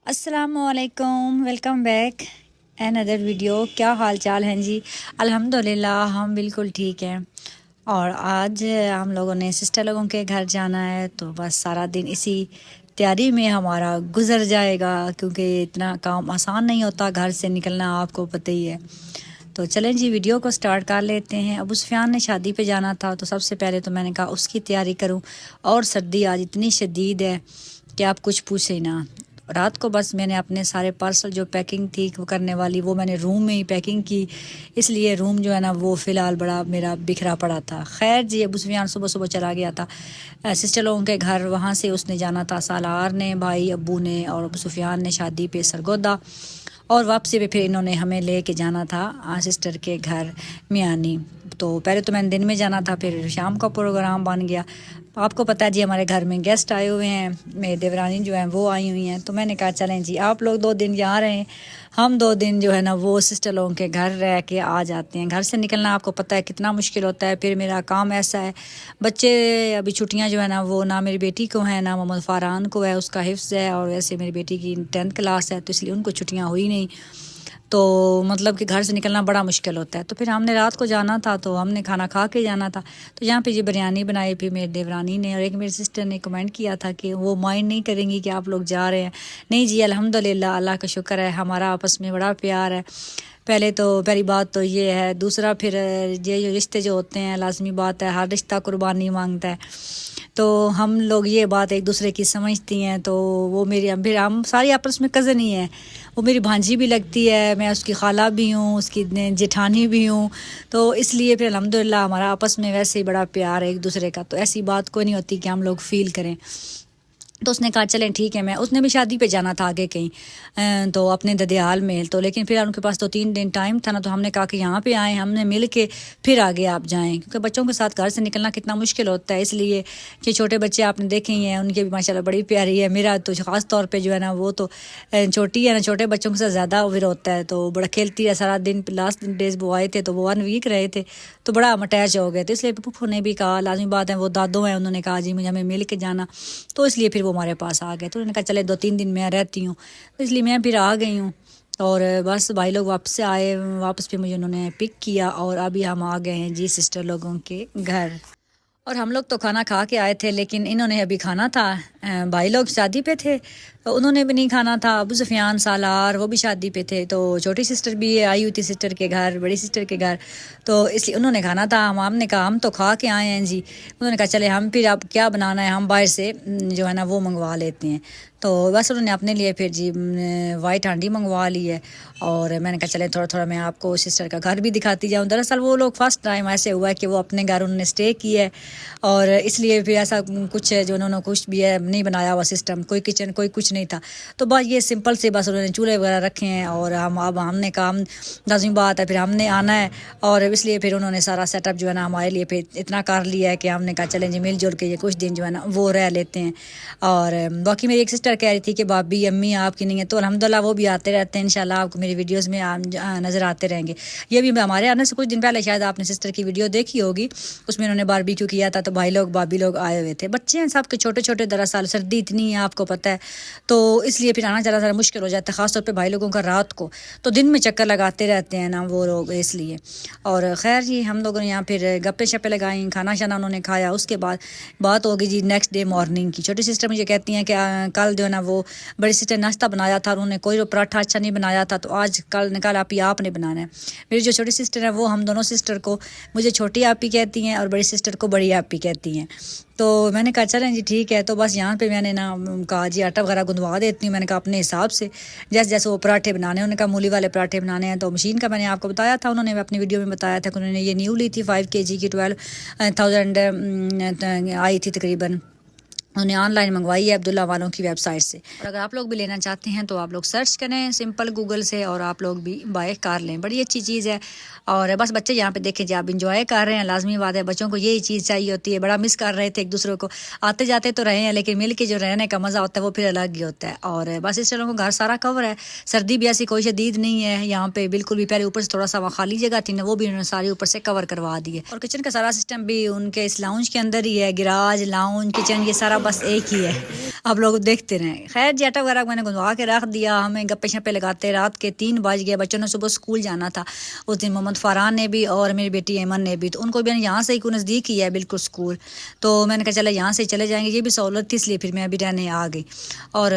السلام علیکم، welcome back another video. کیا حال چال ہیں جی؟ الحمدللہ ہم بالکل ٹھیک ہیں۔ اور آج ہم لوگوں نے سسٹر لوگوں کے گھر جانا ہے، تو بس سارا دن اسی تیاری میں ہمارا گزر جائے گا، کیونکہ اتنا کام آسان نہیں ہوتا گھر سے نکلنا، آپ کو پتہ ہی ہے۔ تو چلیں جی ویڈیو کو سٹارٹ کر لیتے ہیں۔ ابو سفیان نے شادی پہ جانا تھا، تو سب سے پہلے تو میں نے کہا اس کی تیاری کروں، اور سردی آج اتنی شدید ہے کہ آپ کچھ پوچھیں نہ۔ رات کو بس میں نے اپنے سارے پارسل جو پیکنگ تھی کرنے والی، وہ میں نے روم میں ہی پیکنگ کی، اس لیے روم جو ہے نا وہ فی الحال بڑا میرا بکھرا پڑا تھا۔ خیر جی، ابو سفیان صبح صبح چلا گیا تھا سسٹر لوگوں کے گھر، وہاں سے اس نے جانا تھا سالار نے، بھائی ابو نے اور ابو سفیان نے شادی پہ سرگودا، اور واپسی پہ پھر انہوں نے ہمیں لے کے جانا تھا سسٹر کے گھر میانی۔ تو پہلے تو میں نے دن میں جانا تھا، پھر شام کا پروگرام بن گیا۔ آپ کو پتہ ہے جی ہمارے گھر میں گیسٹ آئے ہوئے ہیں، میری دیورانی جو ہیں وہ آئی ہوئی ہیں، تو میں نے کہا چلیں جی آپ لوگ 2 دن یہاں رہیں، ہم 2 دن جو ہے نا وہ سسٹر لوگوں کے گھر رہ کے آ جاتے ہیں۔ گھر سے نکلنا آپ کو پتہ ہے کتنا مشکل ہوتا ہے، پھر میرا کام ایسا ہے، بچے ابھی چھٹیاں جو ہے نا وہ نہ میری بیٹی کو ہیں نہ محمد فاران کو ہے، اس کا حفظ ہے، اور ویسے میری بیٹی کی 10th کلاس ہے، تو اس لیے ان کو چھٹیاں ہوئی نہیں، تو مطلب کہ گھر سے نکلنا بڑا مشکل ہوتا ہے۔ تو پھر ہم نے رات کو جانا تھا، تو ہم نے کھانا کھا کے جانا تھا، تو یہاں پہ یہ بریانی بنائی پھر میری دیورانی نے، اور ایک میری سسٹر نے کمنٹ کیا تھا کہ وہ مائنڈ نہیں کریں گی کہ آپ لوگ جا رہے ہیں۔ نہیں جی الحمدللہ اللہ کا شکر ہے، ہمارا آپس میں بڑا پیار ہے۔ پہلی بات تو یہ ہے، دوسرا پھر یہ جو رشتے جو ہوتے ہیں، لازمی بات ہے ہر رشتہ قربانی مانگتا ہے، تو ہم لوگ یہ بات ایک دوسرے کی سمجھتی ہیں۔ تو وہ میری پھر ہم ساری آپس میں کزن ہی ہیں، وہ میری بھانجی بھی لگتی ہے، میں اس کی خالہ بھی ہوں، اس کی جیٹھانی بھی ہوں، تو اس لیے پھر الحمدللہ ہمارا آپس میں ویسے ہی بڑا پیار ہے ایک دوسرے کا، تو ایسی بات کوئی نہیں ہوتی کہ ہم لوگ فیل کریں۔ تو اس نے کہا چلیں ٹھیک ہے، اس نے بھی شادی پہ جانا تھا آگے کہیں، تو اپنے ددیال میں، تو لیکن پھر ان کے پاس تو 3 دن ٹائم تھا نا، تو ہم نے کہا کہ یہاں پہ آئیں، ہم نے مل کے پھر آگے آپ جائیں، کیونکہ بچوں کے ساتھ گھر سے نکلنا کتنا مشکل ہوتا ہے، اس لیے کہ چھوٹے بچے آپ نے دیکھے ہی ہیں، ان کے بھی ماشاءاللہ بڑی پیاری ہے، میرا تو خاص طور پہ جو ہے نا وہ تو چھوٹی ہے نا، چھوٹے بچوں کے ساتھ زیادہ اوور ہوتا ہے، تو بڑا کھیلتی ہے سارا دن۔ لاسٹ ڈیز وہ آئے تھے تو وہ 1 ویک رہے تھے، تو بڑا ہم اٹیچ ہو گئے، تو اس لیے پھپھو نے بھی کہا، لازمی بات ہے وہ دادو ہیں، انہوں نے کہا جی مجھے ہمیں مل کے جانا، تو اس لیے پھر وہ ہمارے پاس آ گئے، تو انہوں نے کہا چلے 2-3 دن میں رہتی ہوں، تو اس لیے میں پھر آ گئی ہوں، اور بس بھائی لوگ واپس سے آئے، واپس پہ مجھے انہوں نے پک کیا، اور ابھی ہم آ گئے ہیں جی سسٹر لوگوں کے گھر۔ اور ہم لوگ تو کھانا کھا کے آئے تھے، لیکن انہوں نے ابھی کھانا تھا، بھائی لوگ شادی پہ تھے تو انہوں نے بھی نہیں کھانا تھا، ابو سفیان سالار وہ بھی شادی پہ تھے، تو چھوٹی سسٹر بھی آئی ہوئی تھی سسٹر کے گھر، بڑی سسٹر کے گھر، تو اس لیے انہوں نے کھانا تھا، ہم نے کہا ہم تو کھا کے آئے ہیں جی، انہوں نے کہا چلے ہم پھر اب کیا بنانا ہے، ہم باہر سے جو ہے نا وہ منگوا لیتے ہیں، تو بس انہوں نے اپنے لیے پھر جی وائٹ ہانڈی منگوا لی ہے، اور میں نے کہا چلے تھوڑا تھوڑا میں آپ کو سسٹر کا گھر بھی دکھاتی جاؤں۔ دراصل وہ لوگ فرسٹ ٹائم ایسے ہوا ہے کہ وہ اپنے گھر انہوں نے اسٹے کی ہے، اور اس لیے پھر ایسا کچھ ہے جو انہوں نے کچھ بھی ہے نہیں بنایا ہوا سسٹم، کوئی کچن کوئی کچھ نہیں تھا، تو بس یہ سمپل سے بس انہوں نے چولہے وغیرہ رکھے ہیں، اور ہم نے کہا لازمی بات ہے پھر ہم نے آنا ہے، اور اس لیے پھر انہوں نے سارا سیٹ اپ جو ہے نا ہمارے لیے پھر اتنا کر لیا ہے کہ ہم نے کہا چلیں جی مل جل کے یہ کچھ دن جو ہے نا وہ رہ لیتے ہیں۔ اور باقی میری ایک سسٹر کہہ رہی تھی کہ بھابی امی آپ کی نہیں ہے، تو الحمدللہ وہ بھی آتے رہتے ہیں، انشاءاللہ آپ کو میری ویڈیوز میں نظر آتے رہیں گے۔ یہ بھی ہمارے آنے سے کچھ دن پہلے شاید آپ نے سسٹر کی ویڈیو دیکھی ہوگی، اس میں انہوں نے باربیکیو کیا تھا، تو بھائی لوگ بھابھی لوگ آئے ہوئے تھے، بچے ہیں سب کے چھوٹے چھوٹے، دراصل سردی اتنی ہے آپ کو پتہ ہے، تو اس لیے پھر آنا جانا ذرا مشکل ہو جاتا ہے، خاص طور پہ بھائی لوگوں کا رات کو، تو دن میں چکر لگاتے رہتے ہیں نا وہ لوگ، اس لیے۔ اور خیر جی ہم لوگوں نے یہاں پھر گپے شپے لگائیں، کھانا شانا انہوں نے کھایا، اس کے بعد بات ہوگی جی نیکسٹ ڈے مارننگ کی۔ چھوٹی سسٹر مجھے کہتی ہیں کہ کل جو ہے نا وہ بڑی سسٹر ناشتہ بنایا تھا، انہوں نے کوئی پراٹھا اچھا نہیں بنایا تھا، تو آج کل آپ نے بنانا ہے۔ میری جو چھوٹی سسٹر ہے وہ ہم دونوں سسٹر کو مجھے چھوٹی آپی کہتی ہیں، اور بڑی سسٹر کو بڑی آپی کہتی ہیں، تو میں نے کہا چلیں جی ٹھیک ہے، تو بس یہاں پہ میں نے نا کہا جی آٹا وغیرہ گندوا دیتی ہوں، میں نے کہا اپنے حساب سے جیسے جیسے وہ پراٹھے بنانے ہیں، انہوں نے کہا مولی والے پراٹھے بنانے ہیں، تو مشین کا میں نے آپ کو بتایا تھا، انہوں نے اپنی ویڈیو میں بتایا تھا کہ انہوں نے یہ نیو لی تھی 5 kg کی 12,000 آئی تھی تقریباً، انہوں نے آن لائن منگوائی ہے عبداللہ والوں کی ویب سائٹ سے، اور اگر آپ لوگ بھی لینا چاہتے ہیں تو آپ لوگ سرچ کریں سمپل گوگل سے، اور آپ لوگ بھی بائی کر لیں، بڑی اچھی چیز ہے۔ اور بس بچے یہاں پہ دیکھیں جی آپ انجوائے کر رہے ہیں، لازمی بات ہے بچوں کو یہی چیز چاہیے ہوتی ہے، بڑا مس کر رہے تھے ایک دوسرے کو، آتے جاتے تو رہے ہیں لیکن مل کے جو رہنے کا مزہ ہوتا ہے وہ پھر الگ ہی ہوتا ہے۔ اور بس اس طرح کو گھر سارا کور ہے، سردی بھی ایسی کوئی شدید نہیں ہے یہاں پہ بالکل بھی، پہلے اوپر سے تھوڑا سا خالی جگہ تھی نا وہ بھی انہوں نے ساری اوپر سے کور کروا دی ہے، اور کچن کا سارا سسٹم بھی ان کے اس لاؤنج کے اندر ہی ہے، گراج لاؤنج کچن یہ سارا بس ایک ہی ہے, آپ لوگ دیکھتے رہیں. خیر جی آٹا وغیرہ میں نے گندوا کے رکھ دیا, ہمیں گپے شپے لگاتے رات کے 3 بج گئے. بچوں نے صبح اسکول جانا تھا اس دن, محمد فاران نے بھی اور میری بیٹی ایمن نے بھی, تو ان کو بھی یہاں سے ہی نزدیک ہی ہے بالکل اسکول, تو میں نے کہا چلے یہاں سے چلے جائیں گے, یہ بھی سہولت تھی اس لیے پھر میں ابھی رہنے آ گئی. اور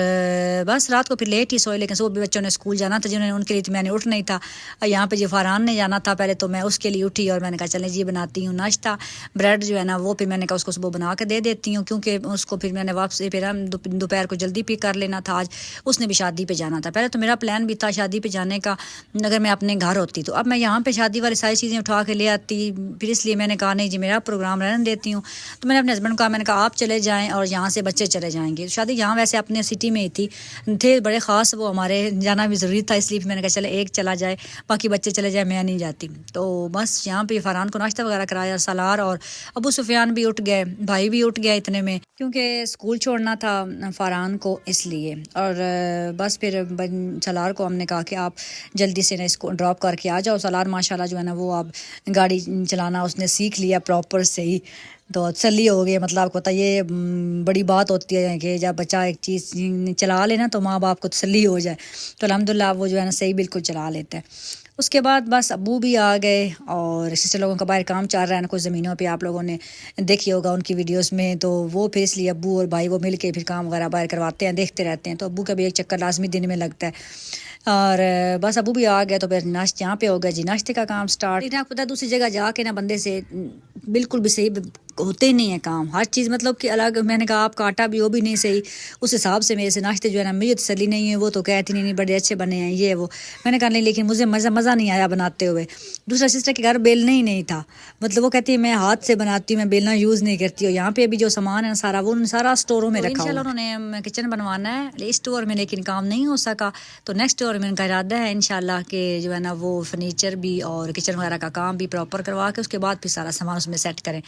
بس رات کو پھر لیٹ ہی سوئے, لیکن صبح بھی بچوں نے اسکول جانا تھا جنہوں نے, ان کے لیے تو میں نے اٹھ نہیں تھا. یہاں پہ جو فاران نے جانا تھا پہلے, تو میں اس کے لیے اٹھی اور میں نے کہا چلیں جی بناتی ہوں ناشتہ. بریڈ جو ہے نا وہ پھر میں نے کہا اس کو صبح بنا کے دے دیتی ہوں, کیونکہ اس کو پھر میں نے واپسی پھر دوپہر کو جلدی پک کر لینا تھا. آج اس نے بھی شادی پہ جانا تھا. پہلے تو میرا پلان بھی تھا شادی پہ جانے کا اگر میں اپنے گھر ہوتی, تو اب میں یہاں پہ شادی والی ساری چیزیں اٹھا کے لے آتی. پھر اس لیے میں نے کہا نہیں جی میرا پروگرام رہنے دیتی ہوں. تو میں نے اپنے ہسبینڈ کو کہا, میں نے کہا آپ چلے جائیں اور یہاں سے بچے چلے جائیں گے. شادی یہاں ویسے اپنے سٹی میں ہی تھے بڑے خاص, وہ ہمارے جانا بھی ضروری تھا, اس لیے میں نے کہا چلے ایک چلا جائے باقی بچے چلے جائے, میں نہیں جاتی. تو بس یہاں پہ فرحان کو ناشتہ وغیرہ کرایا, سالار اور ابو سفیان بھی اٹھ گئے, بھائی بھی اٹھ گیا اتنے میں, کیونکہ اسکول چھوڑنا تھا فرحان کو اس لیے. اور بس پھر سالار کو ہم نے کہا کہ آپ جلدی سے اس کو ڈراپ کر کے آ جاؤ. سالار ماشاءاللہ جو ہے نا وہ اب گاڑی چلانا اس نے سیکھ لیا پراپر سے ہی, تو تسلی ہو گئی. مطلب آپ کو پتہ یہ بڑی بات ہوتی ہے کہ جب بچہ ایک چیز چلا لے نا تو ماں باپ کو تسلی ہو جائے. تو الحمدللہ وہ جو ہے نا صحیح بالکل چلا لیتا ہے. اس کے بعد بس ابو بھی آ گئے اور سسٹر لوگوں کا باہر کام چل رہا ہے نا کچھ زمینوں پہ, آپ لوگوں نے دیکھی ہوگا ان کی ویڈیوز میں. تو وہ پھر اس لیے ابو اور بھائی وہ مل کے پھر کام وغیرہ باہر کرواتے ہیں, دیکھتے رہتے ہیں. تو ابو کا بھی ایک چکر لازمی دن میں لگتا ہے. اور بس ابو بھی آ گئے تو پھر ناشتے یہاں پہ ہو گیا جی ناشتے کا کام سٹارٹ. لیکن آپ پتہ دوسری جگہ جا کے نا بندے سے بالکل بھی صحیح ہوتے ہی نہیں ہے کام, ہر چیز مطلب کہ الگ. میں نے کہا آپ کا آٹا بھی وہ بھی نہیں صحیح, اس حساب سے میرے سے ناشتے جو ہے نا مجھے تسلی نہیں ہے. وہ تو کہتی نہیں بڑے اچھے بنے ہیں یہ وہ, میں نے کہا نہیں لیکن مجھے مزہ نہیں آیا بناتے ہوئے. دوسرا سسٹر کے گھر بیلنا ہی نہیں تھا, مطلب وہ کہتی ہے میں ہاتھ سے بناتی ہوں, میں بیلنا یوز نہیں کرتی ہوں. یہاں پہ ابھی جو سامان ہے سارا وہ سارا اسٹوروں میں رکھا ہوا ہے. انہوں نے کچن بنوانا ہے اس اسٹور میں, لیکن کام نہیں ہو سکا. تو نیکسٹ اسٹور میں ان کا ارادہ ہے انشاءاللہ کہ جو ہے نا وہ فرنیچر بھی اور کچن وغیرہ کا کام بھی پراپر کروا کے اس کے بعد پھر سارا سامان اس میں سیٹ کریں.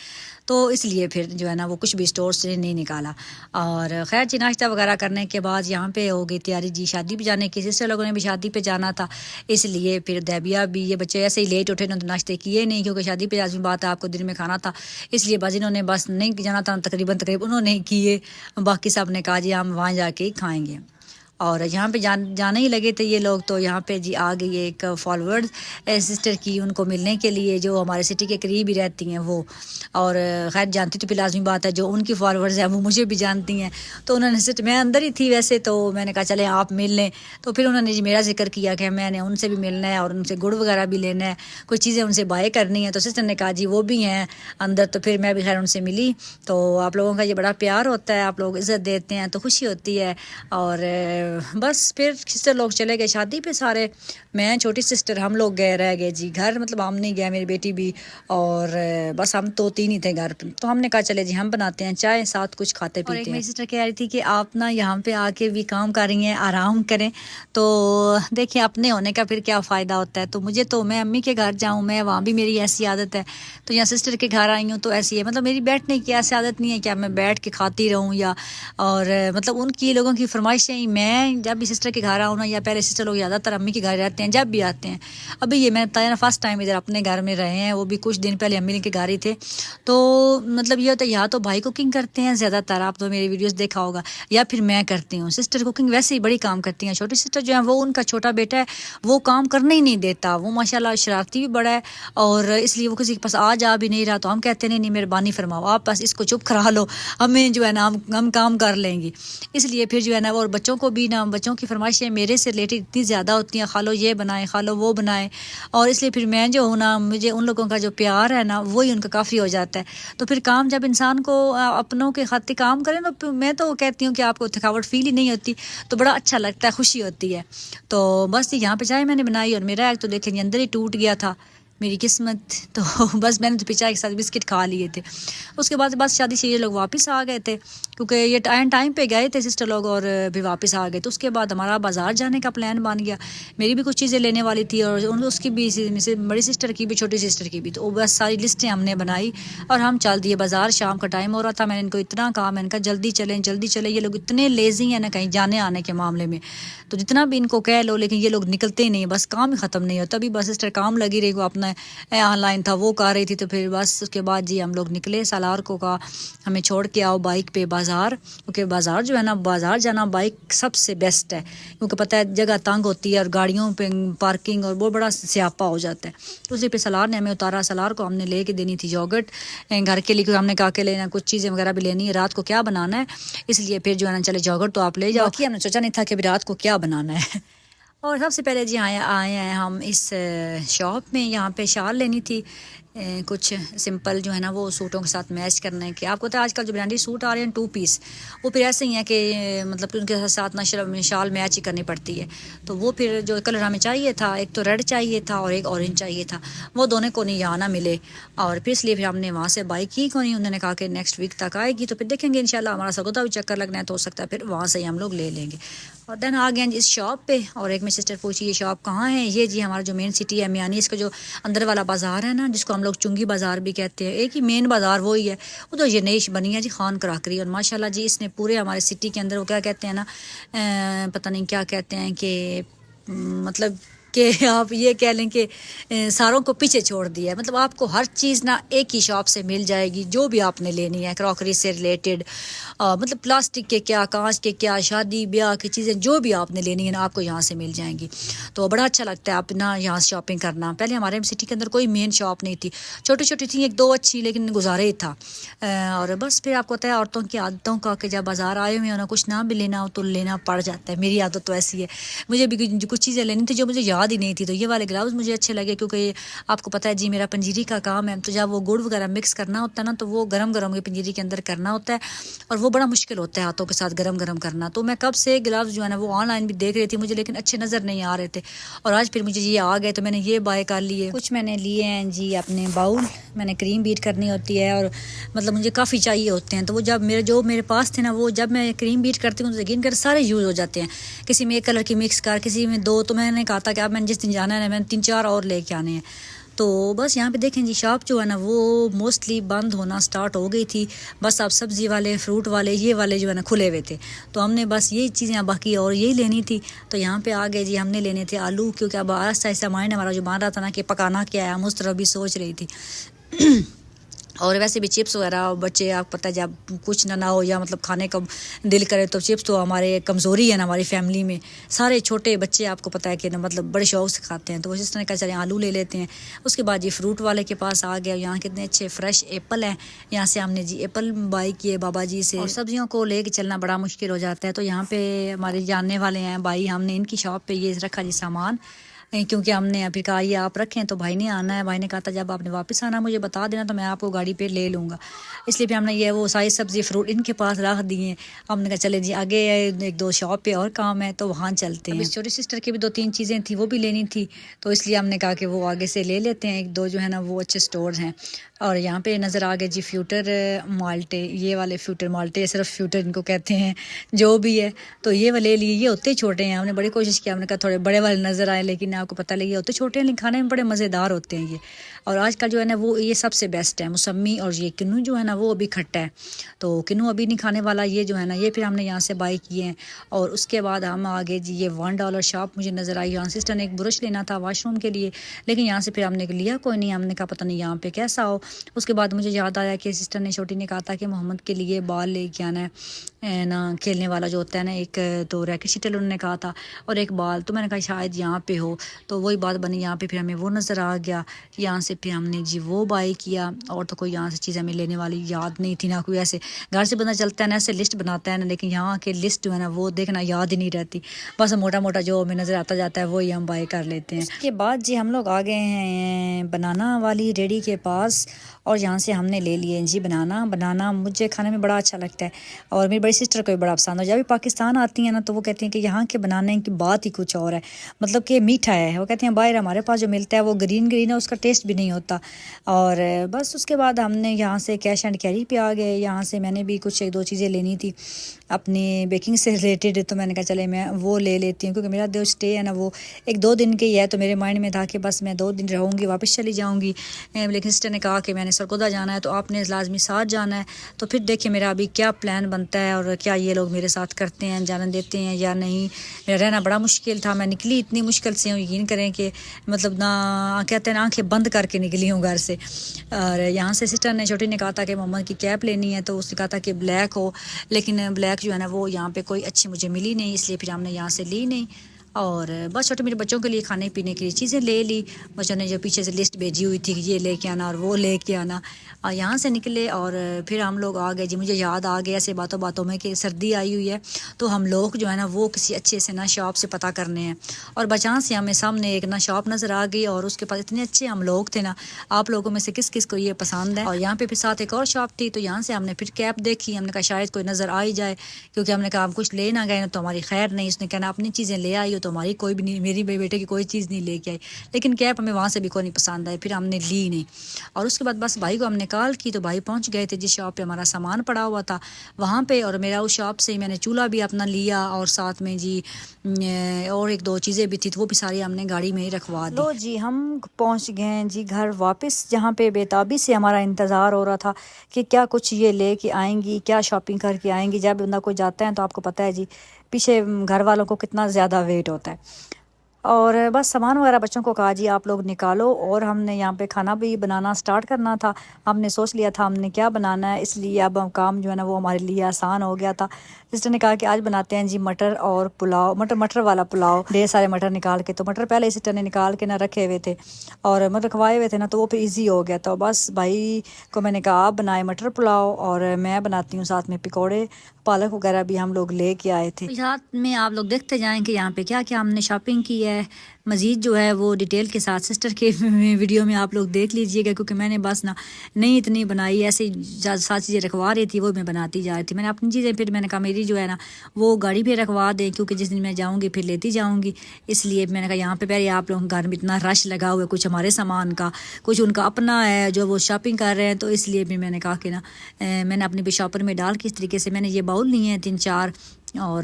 تو اس لیے پھر جو ہے نا وہ کچھ بھی اسٹور سے نہیں نکالا. اور خیر جی ناشتہ وغیرہ کرنے کے بعد یہاں پہ ہو گئی تیاری جی شادی پہ جانے کی. سسٹر لوگوں نے بھی شادی پہ جانا تھا, اس لیے پھر دیبیا بھی, یہ بچے ایسے ہی لیٹ اٹھے نا تو ناشتے کیے نہیں, کیونکہ شادی پہ لازمی بات ہے آپ کو دن میں کھانا تھا, اس لیے بس انہوں نے بس نہیں جانا تھا تقریباً انہوں نے کیے, باقی سب نے کہا جی ہم وہاں جا کے ہی کھائیں گے. اور یہاں پہ جانے ہی لگے تھے یہ لوگ, تو یہاں پہ جی آ گئی ایک فالورڈ سسٹر کی ان کو ملنے کے لیے جو ہمارے سٹی کے قریب ہی رہتی ہیں وہ. اور خیر جانتی تو پھر لازمی بات ہے جو ان کی فالورڈز ہیں وہ مجھے بھی جانتی ہیں. تو انہوں نے میں اندر ہی تھی ویسے, تو میں نے کہا چلیں آپ مل لیں. تو پھر انہوں نے جی میرا ذکر کیا کہ میں نے ان سے بھی ملنا ہے اور ان سے گڑ وغیرہ بھی لینا ہے, کچھ چیزیں ان سے بائے کرنی ہیں. تو سسٹر نے کہا جی وہ بھی ہیں اندر, تو پھر میں بھی خیر ان سے ملی. تو آپ لوگوں کا یہ بڑا پیار ہوتا ہے, آپ لوگ عزت دیتے ہیں تو خوشی ہوتی ہے. اور بس پھر سسٹر لوگ چلے گئے شادی پہ سارے, میں چھوٹی سسٹر ہم لوگ رہ گئے جی گھر, مطلب ہم نہیں گئے, میری بیٹی بھی, اور بس ہم تو 3 ہی تھے گھر پہ. تو ہم نے کہا چلے جی ہم بناتے ہیں چائے ساتھ کچھ کھاتے پیتے ہیں. اور ایک میری سسٹر کہہ رہی تھی کہ آپ نا یہاں پہ آ کے بھی کام کر رہی ہیں, آرام کریں. تو دیکھیں اپنے ہونے کا پھر کیا فائدہ ہوتا ہے. تو مجھے تو میں امی کے گھر جاؤں, میں وہاں بھی میری ایسی عادت ہے. تو یہاں سسٹر کے گھر آئی ہوں تو ایسی ہے, مطلب میری بیٹھنے کی ایسی عادت نہیں ہے کہ میں بیٹھ کے کھاتی رہوں یا, اور مطلب ان کی لوگوں کی فرمائشیں ہی. میں جب بھی سسٹر کے گھر آؤں نا, یا پہلے سسٹر لوگ زیادہ تر امی کے گھر رہتے ہیں جب بھی آتے ہیں. ابھی یہ میں بتایا نا فرسٹ ٹائم ادھر اپنے گھر میں رہے ہیں, وہ بھی کچھ دن پہلے امی کے گھر ہی تھے. تو مطلب یہ ہوتا ہے یا تو بھائی کوکنگ کرتے ہیں زیادہ تر, آپ تو میری ویڈیوز دیکھا ہوگا, یا پھر میں کرتی ہوں. سسٹر کوکنگ ویسے ہی بڑی کام کرتی ہیں. چھوٹی سسٹر جو ہے وہ ان کا چھوٹا بیٹا ہے, وہ کام کرنے ہی نہیں دیتا, وہ ماشاءاللہ شرارتی بھی بڑا ہے, اور اس لیے وہ کسی کے پاس آ جا بھی نہیں رہا. تو ہم کہتے نہیں مہربانی فرماؤ آپ بس اس کو چپ کرا لو, ہمیں جو ہے نا ہم کام کر لیں گے. اس لیے پھر جو ہے نا, اور بچوں کو بھی نا, بچوں کی فرمائشیں میرے سے ریلیٹڈ اتنی زیادہ ہوتی ہیں, کھا لو یہ بنائیں, کھا لو وہ بنائیں. اور اس لیے پھر میں جو ہوں نا, مجھے ان لوگوں کا جو پیار ہے نا وہی ان کا کافی ہو جاتا ہے. تو پھر کام جب انسان کو اپنوں کے خاطر کام کرے تو میں تو کہتی ہوں کہ آپ کو تھکاوٹ فیل ہی نہیں ہوتی, تو بڑا اچھا لگتا ہے, خوشی ہوتی ہے. تو بس یہاں پہ چائے میں نے بنائی, اور میرا ایک تو دیکھیں اندر ہی ٹوٹ گیا تھا میری قسمت. تو بس میں نے تو چائے کے ساتھ بسکٹ کھا لیے تھے. اس کے بعد بس شادی سے یہ لوگ واپس آ گئے تھے, کیونکہ یہ ٹائم پہ گئے تھے سسٹر لوگ, اور بھی واپس آ گئے. تو اس کے بعد ہمارا بازار جانے کا پلان بن گیا. میری بھی کچھ چیزیں لینے والی تھی, اور اس کی بھی, بڑی سسٹر کی بھی, چھوٹی سسٹر کی بھی. تو بس ساری لسٹیں ہم نے بنائی اور ہم چل دیے بازار. شام کا ٹائم ہو رہا تھا, میں نے ان کو اتنا کہا, میں نے کہا جلدی چلیں. یہ لوگ اتنے لیزی ہیں نا کہیں جانے آنے کے معاملے میں, تو جتنا بھی ان کو کہہ لو لیکن یہ لوگ نکلتے ہی نہیں, بس کام ہی ختم نہیں ہوتا. ابھی بس سسٹر کام لگی رہی, وہ اپنا میں آن لائن تھا وہ کر رہی تھی. تو پھر بس اس کے بعد جی ہم لوگ نکلے. سالار کو کہا ہمیں چھوڑ کے آؤ بائک پہ بازار, کیونکہ بازار جو ہے نا, بازار جانا بائک سب سے بیسٹ ہے, کیونکہ پتہ ہے جگہ تنگ ہوتی ہے اور گاڑیوں پہ پارکنگ اور بہت بڑا سیاپا ہو جاتا ہے. تو اسی پہ سالار نے ہمیں اتارا. سالار کو ہم نے لے کے دینی تھی یوگرٹ گھر کے لیے, کیونکہ ہم نے کہا کہ لینا کچھ چیزیں وغیرہ بھی لینی ہے, رات کو کیا بنانا ہے, اس لیے پھر جو ہے نا چلے یوگرٹ تو آپ لے جاؤ. باقی ہم نے سوچا نہیں تھا کہ رات کو کیا بنانا ہے. اور سب سے پہلے جی آئے ہیں ہم اس شاپ میں. یہاں پہ شال لینی تھی, کچھ سمپل جو ہے نا وہ سوٹوں کے ساتھ میچ کرنے کے. آپ کو پتہ ہے آج کل جو برانڈی سوٹ آ رہے ہیں 2 پیس, وہ پھر ایسے ہی ہیں کہ مطلب کہ ان کے ساتھ نا شال میچ ہی کرنی پڑتی ہے. تو وہ پھر جو کلر ہمیں چاہیے تھا, ایک تو ریڈ چاہیے تھا اور ایک اورنج چاہیے تھا, وہ دونوں کو نہیں یہاں نہ ملے. اور پھر اس لیے پھر ہم نے وہاں سے بائی کی کو نہیں. انہوں نے کہا کہ نیکسٹ ویک تک آئے گی, تو پھر دیکھیں گے انشاءاللہ. ہمارا سگوتا بھی چکر لگنا ہے تو ہو سکتا ہے پھر وہاں سے ہی ہم لوگ لے لیں گے. اور دین آ گئے اس شاپ پہ. اور ایک میں سسٹر پوچھی یہ شاپ کہاں ہے. یہ جی ہمارا جو مین سٹی ہے میانی, اس کا جو اندر والا بازار ہے نا, جس کو ہم لوگ چنگی بازار بھی کہتے ہیں, ایک ہی مین بازار وہی ہے. وہ تو یہ نئی بنی ہے جی, خان کراکری. اور ماشاءاللہ جی اس نے پورے ہمارے سٹی کے اندر وہ کیا کہتے ہیں نا, پتہ نہیں کیا کہتے ہیں, کہ مطلب کہ آپ یہ کہہ لیں کہ ساروں کو پیچھے چھوڑ دیا ہے. مطلب آپ کو ہر چیز نا ایک ہی شاپ سے مل جائے گی, جو بھی آپ نے لینی ہے کراکری سے ریلیٹڈ, مطلب پلاسٹک کے کیا, کانچ کے کیا, شادی بیاہ کی چیزیں جو بھی آپ نے لینی ہے نا آپ کو یہاں سے مل جائیں گی. تو بڑا اچھا لگتا ہے آپ نا یہاں سے شاپنگ کرنا. پہلے ہمارے سٹی کے اندر کوئی مین شاپ نہیں تھی, چھوٹی چھوٹی تھیں, 1-2 اچھی, لیکن گزارے ہی تھا. اور بس پھر آپ کو پتہ ہے عورتوں کی عادتوں کا, کہ جب بازار آئے ہوئے ہیں کچھ نہ بھی لینا ہو تو لینا پڑ جاتا ہے. میری عادت تو ایسی ہے. مجھے بھی کچھ چیزیں لینی تھی جو مجھے یاد ہی نہیں تھی. تو یہ والے گلاؤز مجھے اچھے لگے, کیونکہ یہ آپ کو پتہ ہے جی میرا پنجیری کا کام ہے. تو جب وہ گڑ وغیرہ مکس کرنا ہوتا ہے نا, تو وہ گرم گرم کے پنجیری کے اندر کرنا ہوتا ہے, اور وہ بڑا مشکل ہوتا ہے ہاتھوں کے ساتھ گرم گرم کرنا. تو میں کب سے گلاوز جو ہے نا وہ آن لائن بھی دیکھ رہی تھی مجھے, لیکن اچھے نظر نہیں آ رہے تھے. اور آج پھر مجھے یہ آ گئے تو میں نے یہ بائی کر لیے. کچھ میں نے لیے ہیں جی اپنے باؤل, میں نے کریم بیٹ کرنی ہوتی ہے, اور مطلب مجھے کافی چاہیے ہوتے ہیں. تو وہ جب میرے پاس تھے نا, وہ جب میں کریم بیٹ کرتی ہوں تو یقین کر سارے یوز ہو جاتے ہیں. کسی میں ایک کلر کی مکس کر, کسی میں 2. تو میں نے کہا تھا کہ اب میں جس دن جانا ہے میں نے 3-4 اور لے کے آنے ہیں. تو بس یہاں پہ دیکھیں جی شاپ جو ہے نا وہ موسٹلی بند ہونا سٹارٹ ہو گئی تھی. بس اب سبزی والے, فروٹ والے, یہ والے جو ہے نا کھلے ہوئے تھے. تو ہم نے بس یہی چیزیں باقی اور یہی لینی تھی. تو یہاں پہ آ گئے جی, ہم نے لینے تھے آلو, کیونکہ اب آہستہ آہستہ مائنڈ ہمارا جو مان رہا تھا نا کہ پکانا کیا ہے, ہم اس طرح بھی سوچ رہی تھی. اور ویسے بھی چپس وغیرہ بچے, آپ پتہ جب کچھ نہ ہو یا مطلب کھانے کا دل کرے تو چپس تو ہمارے کمزوری ہے نا ہماری فیملی میں. سارے چھوٹے بچے آپ کو پتہ ہے کہ مطلب بڑے شوق سے کھاتے ہیں. تو اس طرح کا چلیں آلو لے لیتے ہیں. اس کے بعد جی فروٹ والے کے پاس آ گیا. یہاں کتنے اچھے فریش ایپل ہیں, یہاں سے ہم نے جی ایپل بائی کیے بابا جی سے. اور سبزیوں کو لے کے چلنا بڑا مشکل ہو جاتا ہے. تو یہاں پہ ہمارے جاننے والے ہیں بھائی, ہم نے ان کی شاپ پہ یہ رکھا جی سامان, کیونکہ ہم نے ابھی کہا یہ آپ رکھیں. تو بھائی نے آنا ہے, بھائی نے کہا تھا جب آپ نے واپس آنا مجھے بتا دینا تو میں آپ کو گاڑی پہ لے لوں گا. اس لیے پھر ہم نے یہ وہ ساری سبزی فروٹ ان کے پاس رکھ دیے. ہم نے کہا چلے جی آگے 1-2 شاپ پہ اور کام ہے تو وہاں چلتے ہیں. چھوٹی سسٹر کی بھی 2-3 چیزیں تھیں وہ بھی لینی تھی, تو اس لیے ہم نے کہا کہ وہ آگے سے لے لیتے ہیں. 1-2 جو ہے نا وہ اچھے سٹورز ہیں. اور یہاں پہ نظر آ گئے جی فیوٹر مالٹے, یہ والے فیوٹر مالٹے, صرف فیوٹر ان کو کہتے ہیں جو بھی ہے. تو یہ والے لیے, یہ ہوتے چھوٹے ہیں. ہم نے بڑی کوشش کی, ہم نے کہا تھوڑے بڑے والے نظر آئے, لیکن آپ کو پتہ لگے ہوتے چھوٹے ہیں لیکن کھانے میں بڑے مزیدار ہوتے ہیں یہ. اور آج کل جو ہے نا وہ یہ سب سے بیسٹ ہے. موسمی اور یہ کنو جو ہے نا وہ ابھی کھٹا ہے, تو کنو ابھی نہیں کھانے والا. یہ جو ہے نا یہ پھر ہم نے یہاں سے بائی کیے ہیں. اور اس کے بعد ہم آگے جی یہ $1 شاپ مجھے نظر آئی. یہاں سسٹر نے ایک برش لینا تھا واش روم کے لیے, لیکن یہاں سے پھر ہم نے لیا کوئی نہیں. ہم نے کہا پتہ نہیں یہاں پہ کیسا ہو. اس کے بعد مجھے یاد آیا کہ سسٹر نے چھوٹی نے کہا تھا کہ محمد کے لیے بال لے کے آنا ہے نا, کھیلنے والا جو ہوتا ہے نا, ایک تو ریکٹ شٹل انہوں نے کہا تھا اور ایک بال. تو میں نے کہا شاید یہاں پہ ہو, تو وہی بات بنی یہاں پہ. پھر ہمیں وہ نظر آ گیا, یہاں سے پھر ہم نے جی وہ بائی کیا. اور تو کوئی یہاں سے چیز ہمیں لینے والی یاد نہیں تھی نا کوئی. ایسے گھر سے بندہ چلتا ہے نا ایسے لسٹ بناتا ہے نا, لیکن یہاں کے لسٹ جو ہے نا وہ دیکھنا یاد ہی نہیں رہتی. بس موٹا موٹا جو ہمیں نظر آتا جاتا ہے وہی ہم بائی کر لیتے ہیں. اس کے بعد جی ہم لوگ آ گئے ہیں بنانا والی ریڈی کے پاس, اور یہاں سے ہم نے لے لیے جی بنانا. مجھے کھانے میں بڑا اچھا لگتا ہے, اور میری بڑی سسٹر کو بھی بڑا پسند ہے. جب بھی پاکستان آتی ہیں نا تو وہ کہتی ہیں کہ یہاں کے بنانے کی بات ہی کچھ اور ہے, مطلب کہ میٹھا ہے. وہ کہتے ہیں باہر ہمارے پاس جو ملتا ہے وہ گرین ہے, اس کا ٹیسٹ بھی نہیں ہوتا. اور بس اس کے بعد ہم نے یہاں سے کیش اینڈ کیری پہ آ گئے. یہاں سے میں نے بھی کچھ 1-2 چیزیں لینی تھی. اپنی بیکنگ سے ریلیٹڈ، تو میں نے کہا چلے میں وہ لے لیتی ہوں، کیونکہ میرا جو اسٹے ہے نا وہ 1-2 دن کے ہی ہے، تو میرے مائنڈ میں تھا کہ بس میں 2 دن رہوں گی واپس چلی جاؤں گی، لیکن سسٹر نے کہا کہ میں نے سرگودا جانا ہے تو آپ نے لازمی ساتھ جانا ہے، تو پھر دیکھیں میرا ابھی کیا پلان بنتا ہے اور کیا یہ لوگ میرے ساتھ کرتے ہیں، جانے دیتے ہیں یا نہیں۔ میرا رہنا بڑا مشکل تھا، میں نکلی اتنی مشکل سے ہوں، یقین کریں کہ مطلب نہ کہتے ہیں نا آنکھیں بند کر کے نکلی ہوں گھر سے۔ اور یہاں سے سسٹر نے چھوٹی نے کہا تھا کہ محمد کی کیپ لینی ہے، تو اس نے کہا تھا کہ بلیک ہو، لیکن بلیک جو ہے نا وہ یہاں پہ کوئی اچھی مجھے ملی نہیں، اس لیے پھر ہم نے یہاں سے لی نہیں۔ اور بس چھوٹے میرے بچوں کے لیے کھانے پینے کے لیے چیزیں لے لی، بچوں نے جو پیچھے سے لسٹ بھیجی ہوئی تھی کہ یہ لے کے آنا اور وہ لے کے آنا، اور یہاں سے نکلے اور پھر ہم لوگ آ گئے جی۔ مجھے یاد آ گیا ایسے باتوں باتوں میں کہ سردی آئی ہوئی ہے، تو ہم لوگ جو ہے نا وہ کسی اچھے سے نا شاپ سے پتہ کرنے ہیں، اور بچاں سے ہمیں سامنے ایک نا شاپ نظر آ گئی، اور اس کے پاس اتنے اچھے ہم لوگ تھے نا، آپ لوگوں میں سے کس کس کو یہ پسند ہے۔ اور یہاں پہ پھر ساتھ ایک اور شاپ تھی، تو یہاں سے ہم نے پھر کیپ دیکھی، ہم نے کہا شاید کوئی نظر آ ہی جائے، کیونکہ ہم نے کہا ہم کچھ لے نہ گئے تو ہماری خیر نہیں، اس نے کہنا اپنی چیزیں لے آئی ہو تو ہماری کوئی بھی نہیں، میری بیٹے کی کوئی چیز نہیں لے کے آئی، لیکن کیپ ہمیں وہاں سے بھی کوئی نہیں پسند آئی، پھر ہم نے لی نہیں۔ اور اس کے بعد بس بھائی کو ہم نے کال کی، تو بھائی پہنچ گئے تھے جس شاپ پہ ہمارا سامان پڑا ہوا تھا وہاں پہ، اور میرا اس شاپ سے ہی میں نے چولہا بھی اپنا لیا، اور ساتھ میں جی اور 1-2 چیزیں بھی تھی، تو وہ بھی ساری ہم نے گاڑی میں ہی رکھوا دی۔ لو جی ہم پہنچ گئے ہیں جی گھر واپس، جہاں پہ بےتابی سے ہمارا انتظار ہو رہا تھا کہ کیا کچھ یہ لے کے آئیں گی، کیا شاپنگ کر کے آئیں گی۔ جب بندہ کوئی جاتا ہے تو آپ کو پتہ ہے جی پیچھے گھر والوں کو کتنا زیادہ ویٹ ہوتا ہے۔ اور بس سامان وغیرہ بچوں کو کہا جی آپ لوگ نکالو، اور ہم نے یہاں پہ کھانا بھی بنانا سٹارٹ کرنا تھا، ہم نے سوچ لیا تھا ہم نے کیا بنانا ہے، اس لیے اب کام جو ہے نا وہ ہمارے لیے آسان ہو گیا تھا۔ سسٹر نے کہا کہ آج بناتے ہیں جی مٹر اور پلاؤ، مٹر والا پلاؤ، ڈھیر سارے مٹر نکال کے، تو مٹر پہلے سسٹر نے نکال کے نہ رکھے ہوئے تھے اور مٹر کھوائے ہوئے تھے نا، تو وہ پھر ایزی ہو گیا، تو بس بھائی کو میں نے کہا آپ بنائے مٹر پلاؤ اور میں بناتی ہوں ساتھ میں پکوڑے، پالک وغیرہ بھی ہم لوگ لے کے آئے تھے۔ ساتھ میں آپ لوگ دیکھتے جائیں کہ یہاں پہ کیا کیا ہم نے شاپنگ کی ہے، مزید جو ہے وہ ڈیٹیل کے ساتھ سسٹر کے ویڈیو میں آپ لوگ دیکھ لیجئے گا، کیونکہ میں نے بس نا نہیں اتنی بنائی، ایسے سات چیزیں رکھوا رہی تھی وہ میں بناتی جا رہی تھی۔ میں نے اپنی چیزیں پھر میں نے کہا میری جو ہے نا وہ گاڑی پہ رکھوا دیں، کیونکہ جس دن میں جاؤں گی پھر لیتی جاؤں گی، اس لیے میں نے کہا یہاں پہ پہلے آپ لوگوں کے گھر میں اتنا رش لگا ہوا ہے، کچھ ہمارے سامان کا کچھ ان کا اپنا ہے جو وہ شاپنگ کر رہے ہیں، تو اس لیے بھی میں نے کہا کہ نا میں نے اپنے بھی شاپر میں ڈال کے اس طریقے سے میں نے یہ باؤل لیے ہیں 3-4، اور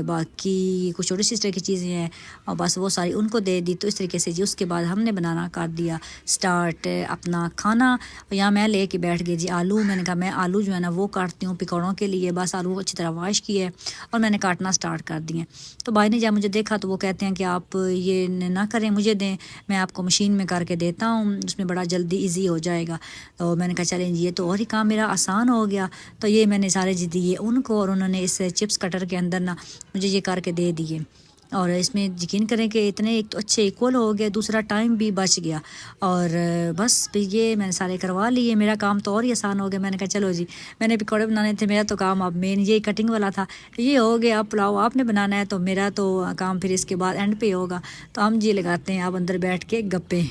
باقی کچھ چھوٹی سسٹر کی چیزیں ہیں اور بس وہ ساری ان کو دے دی، تو اس طریقے سے جی اس کے بعد ہم نے بنانا کر دیا سٹارٹ اپنا کھانا۔ یہاں میں لے کے بیٹھ گئی جی آلو، میں نے کہا میں آلو جو ہے نا وہ کاٹتی ہوں پکوڑوں کے لیے، بس آلو اچھی طرح واش کیے اور میں نے کاٹنا سٹارٹ کر دیے۔ تو بھائی نے جب مجھے دیکھا تو وہ کہتے ہیں کہ آپ یہ نہ کریں، مجھے دیں، میں آپ کو مشین میں کر کے دیتا ہوں، اس میں بڑا جلدی ایزی ہو جائے گا۔ تو میں نے کہا چلیں جی یہ تو اور ہی کام میرا آسان ہو گیا، تو یہ میں نے سارے جی دیے ان کو، اور انہوں نے اس چپس کٹر کے اندر نا مجھے یہ کر کے دے دیے، اور اس میں یقین کریں کہ اتنے ایک تو اچھے ایکول ہو گئے، دوسرا ٹائم بھی بچ گیا، اور بس یہ میں نے سارے کروا لیے، میرا کام تو اور ہی آسان ہو گیا۔ میں نے کہا چلو جی میں نے پکوڑے بنانے تھے، میرا تو کام اب مین یہ کٹنگ والا تھا یہ ہو گیا، اب پلاؤ آپ نے بنانا ہے، تو میرا تو کام پھر اس کے بعد اینڈ پہ ہوگا، تو ہم جی لگاتے ہیں اب اندر بیٹھ کے گپے۔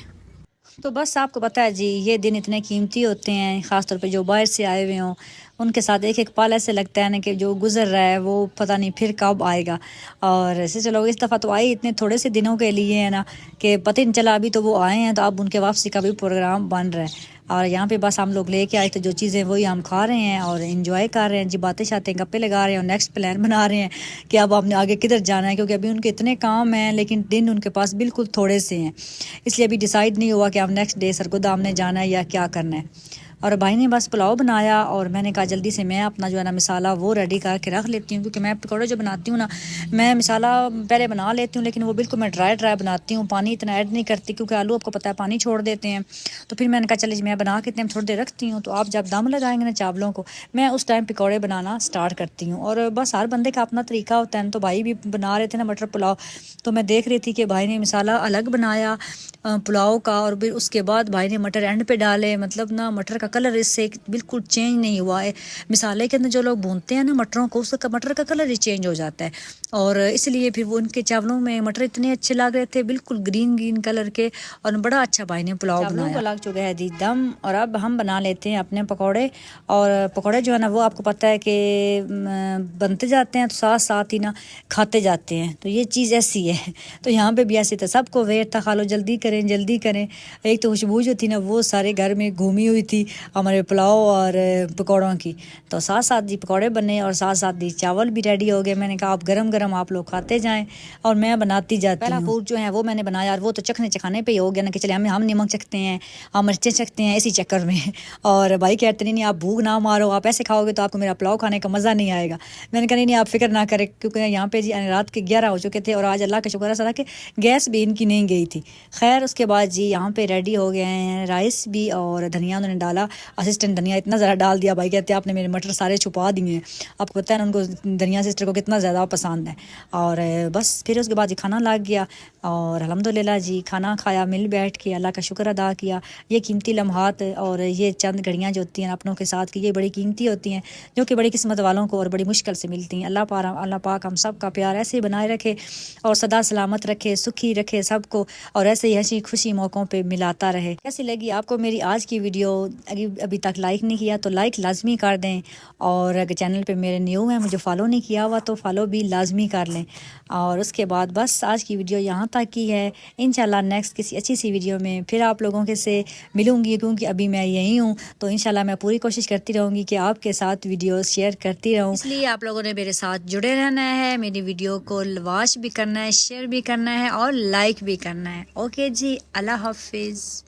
تو بس آپ کو پتہ ہے جی یہ دن اتنے قیمتی ہوتے ہیں، خاص طور پہ جو باہر سے آئے ہوئے ہوں ان کے ساتھ ایک ایک پل ایسے لگتا ہے نا کہ جو گزر رہا ہے وہ پتہ نہیں پھر کب آئے گا، اور سسٹر لوگ اس دفعہ تو آئے اتنے تھوڑے سے دنوں کے لیے ہیں نا کہ پتہ نہیں چلا، ابھی تو وہ آئے ہیں تو اب ان کے واپسی کا بھی پروگرام بن رہا ہے، اور یہاں پہ بس ہم لوگ لے کے آئے تو جو چیزیں وہی ہم کھا رہے ہیں اور انجوائے کر رہے ہیں جی، باتیں شاتیں گپے لگا رہے ہیں اور نیکسٹ پلان بنا رہے ہیں کہ اب ہم نے آگے کدھر جانا ہے، کیونکہ ابھی ان کے اتنے کام ہیں لیکن دن ان کے پاس بالکل تھوڑے سے ہیں، اس لیے ابھی ڈیسائیڈ نہیں ہوا کہ ہم نیکسٹ ڈے سرگودا ہم نے جانا ہے یا کیا کرنا ہے۔ اور بھائی نے بس پلاؤ بنایا اور میں نے کہا جلدی سے میں اپنا جو ہے نا مسالہ وہ ریڈی کر کے رکھ لیتی ہوں، کیونکہ میں پکوڑے جو بناتی ہوں نا میں مسالہ پہلے بنا لیتی ہوں، لیکن وہ بالکل میں ڈرائی بناتی ہوں، پانی اتنا ایڈ نہیں کرتی، کیونکہ آلو آپ کو پتہ ہے پانی چھوڑ دیتے ہیں، تو پھر میں نے کہا چلے جی میں بنا کے تھوڑی دیر رکھتی ہوں، تو آپ جب دم لگائیں گے نا چاولوں کو میں اس ٹائم پکوڑے بنانا سٹارٹ کرتی ہوں، اور بس ہر بندے کا اپنا طریقہ ہوتا ہے، تو بھائی بھی بنا رہے تھے نا مٹر پلاؤ، تو میں دیکھ رہی تھی کہ بھائی نے مسالہ الگ بنایا پلاؤ کا، اور پھر اس کے بعد بھائی نے مٹر اینڈ پہ ڈالے، مطلب نا مٹر کا کلر اس سے بالکل چینج نہیں ہوا ہے، مسالے کے اندر جو لوگ بھونتے ہیں نا مٹروں کو اس کا مٹر کا کلر ہی چینج ہو جاتا ہے، اور اس لیے پھر وہ ان کے چاولوں میں مٹر اتنے اچھے لگ رہے تھے بالکل گرین کلر کے، اور بڑا اچھا بھائی نے پلاؤ بنایا۔ لگ چکا ہے جی دم، اور اب ہم بنا لیتے ہیں اپنے پکوڑے، اور پکوڑے جو ہے نا وہ آپ کو پتہ ہے کہ بنتے جاتے ہیں تو ساتھ ساتھ ہی نا کھاتے جاتے ہیں، تو یہ چیز ایسی ہے، تو یہاں پہ بھی ایسے تھا، سب کو ویٹ تھا کھا لو جلدی کریں جلدی کریں، ایک تو خوشبو جو تھی نا وہ سارے گھر میں گھومی ہوئی تھی، ہمارے پلاؤ اور پکوڑوں کی. تو ساتھ ساتھ جی پکوڑے بنے اور ساتھ ساتھ جی چاول بھی ریڈی ہو گئے. میں نے کہا آپ گرم گرم آپ لوگ کھاتے جائیں اور میں بناتی جاتی ہوں. پہلا پوچھ جو ہے وہ میں نے بنایا اور وہ تو چکھنے پہ ہی ہو گیا نا کہ چلے ہم نمک چکھتے ہیں, ہم مرچیں چکھتے ہیں اسی چکر میں. اور بھائی کہتے نہیں آپ بھوک نہ مارو, آپ ایسے کھاؤ گے تو آپ کو میرا پلاؤ کھانے کا مزہ نہیں آئے گا. میں نے کہا نہیں آپ فکر نہ کریں, کیونکہ یہاں پہ جی رات کے 11 ہو چکے تھے اور آج اللہ کا شکر ہے کہ گیس بھی ان کی نہیں گئی تھی. خیر اس کے بعد جی یہاں پہ ریڈی ہو گئے ہیں رائس بھی اور دھنیا انہوں نے ڈالا. اسسٹنٹ دھنیا اتنا زیادہ ڈال دیا, بھائی کہتے ہیں آپ نے میرے مٹر سارے چھپا دیے ہیں. آپ کو پتہ ہے ان کو دھنیا سسٹر کو کتنا زیادہ پسند ہے. اور بس پھر اس کے بعد جی کھانا لگ گیا اور الحمدللہ جی کھانا کھایا مل بیٹھ کے, اللہ کا شکر ادا کیا. یہ قیمتی لمحات اور یہ چند گھڑیاں جو ہوتی ہیں اپنوں کے ساتھ کی یہ بڑی قیمتی ہوتی ہیں, جو کہ بڑی قسمت والوں کو اور بڑی مشکل سے ملتی ہیں. اللہ پاک ہم سب کا پیار ایسے ہی بنائے رکھے اور سدا سلامت رکھے, سکھی رکھے سب کو, اور ایسے ہی ہنسی خوشی موقعوں پہ ملاتا رہے. کیسی لگی آپ کو میری آج کی ویڈیو؟ ابھی تک لائک نہیں کیا تو لائک لازمی کر دیں, اور اگر چینل پہ میرے نیو ہیں مجھے فالو نہیں کیا ہوا تو فالو بھی لازمی کر لیں. اور اس کے بعد بس آج کی ویڈیو یہاں تک کی ہے. انشاءاللہ نیکسٹ کسی اچھی سی ویڈیو میں پھر آپ لوگوں کے سے ملوں گی, کیونکہ ابھی میں یہیں ہوں تو انشاءاللہ میں پوری کوشش کرتی رہوں گی کہ آپ کے ساتھ ویڈیوز شیئر کرتی رہوں. اس لیے آپ لوگوں نے میرے ساتھ جڑے رہنا ہے, میری ویڈیو کو واچ بھی کرنا ہے, شیئر بھی کرنا ہے اور لائک بھی کرنا ہے. اوکے جی, اللہ حافظ.